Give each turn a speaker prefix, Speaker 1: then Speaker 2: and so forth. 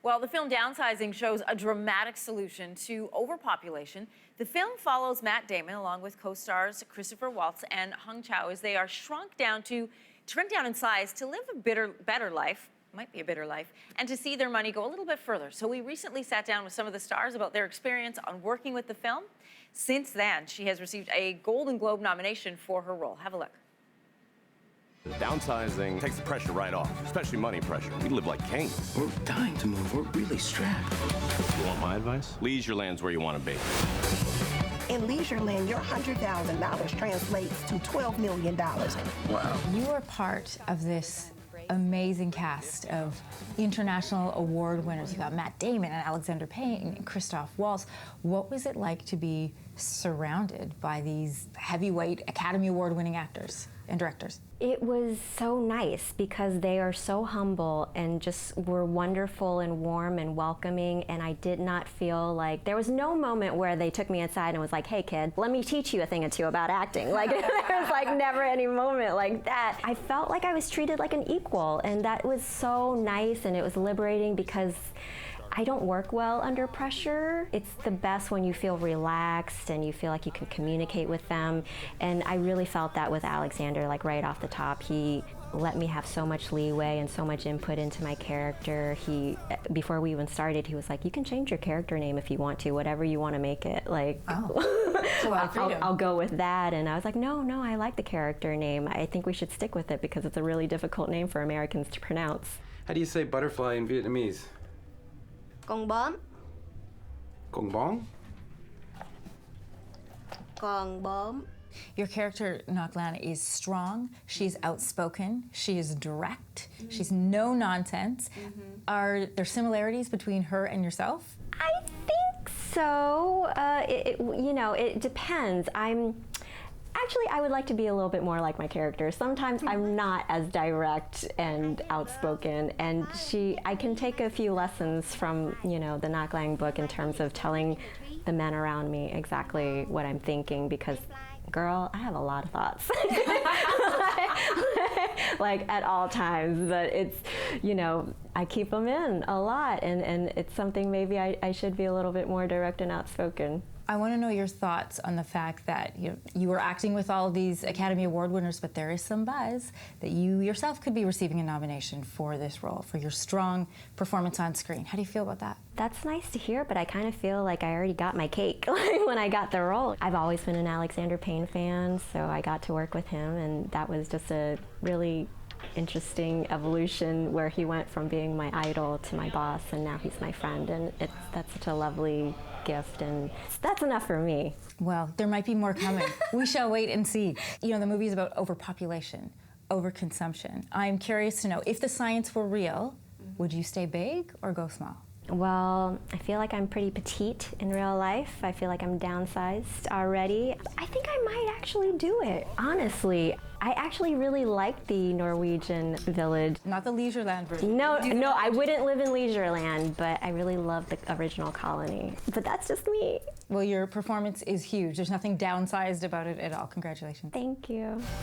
Speaker 1: Well, the film Downsizing shows a dramatic solution to overpopulation. The film follows Matt Damon along with co-stars Christopher Waltz and Hong Chau as they are shrunk down in size to live a better life, might be a bitter life, and to see their money go a little bit further. So we recently sat down with some of the stars about their experience on working with the film. Since then, she has received a Golden Globe nomination for her role. Have a look.
Speaker 2: Downsizing takes the pressure right off, especially money pressure. We live like kings.
Speaker 3: We're dying to move. We're really strapped.
Speaker 2: You want my advice? Leisureland's where you want to be.
Speaker 4: In Leisureland, your $100,000 translates to $12 million.
Speaker 3: Wow.
Speaker 5: You are part of this amazing cast of international award winners. You got Matt Damon and Alexander Payne and Christoph Waltz. What was it like to be surrounded by these heavyweight Academy Award winning actors and directors?
Speaker 6: It was so nice because they are so humble and just were wonderful and warm and welcoming, and I did not feel like, there was no moment where they took me inside and was like, hey kid, let me teach you a thing or two about acting. Like there was like never any moment like that. I felt like I was treated like an equal, and that was so nice, and it was liberating because I don't work well under pressure. It's the best when you feel relaxed and you feel like you can communicate with them. And I really felt that with Alexander, like right off the top. He let me have so much leeway and so much input into my character. Before we even started, he was like, you can change your character name if you want to, whatever you want to make it. Like, I'll go with that. And I was like, no, I like the character name. I think we should stick with it because it's a really difficult name for Americans to pronounce.
Speaker 3: How do you say butterfly in Vietnamese?
Speaker 7: Con bướm.
Speaker 3: Con bóng?
Speaker 7: Con bướm.
Speaker 5: Your character, Ngoc Lan, is strong, she's outspoken, she is direct, she's no nonsense. Are there similarities between her and yourself?
Speaker 6: I think so. It depends. Actually, I would like to be a little bit more like my character. Sometimes I'm not as direct and outspoken, and I can take a few lessons from, the Ngoc Lan book in terms of telling the men around me exactly what I'm thinking, because girl, I have a lot of thoughts. like at all times, but it's, I keep them in a lot, and it's something maybe I should be a little bit more direct and outspoken.
Speaker 5: I want to know your thoughts on the fact that you were acting with all these Academy Award winners, but there is some buzz that you yourself could be receiving a nomination for this role, for your strong performance on screen. How do you feel about that?
Speaker 6: That's nice to hear, but I kind of feel like I already got my cake when I got the role. I've always been an Alexander Payne fan, so I got to work with him, and that was just a really interesting evolution where he went from being my idol to my boss, and now he's my friend, and that's such a lovely gift, and that's enough for me.
Speaker 5: Well, there might be more coming. We shall wait and see. The movie is about overpopulation, overconsumption. I'm curious to know, if the science were real, would you stay big or go small?
Speaker 6: Well, I feel like I'm pretty petite in real life. I feel like I'm downsized already. I think I might actually do it, honestly. I actually really like the Norwegian village.
Speaker 5: Not the Leisureland version.
Speaker 6: No, I wouldn't live in Leisureland, but I really love the original colony. But that's just me.
Speaker 5: Well, your performance is huge. There's nothing downsized about it at all. Congratulations.
Speaker 6: Thank you.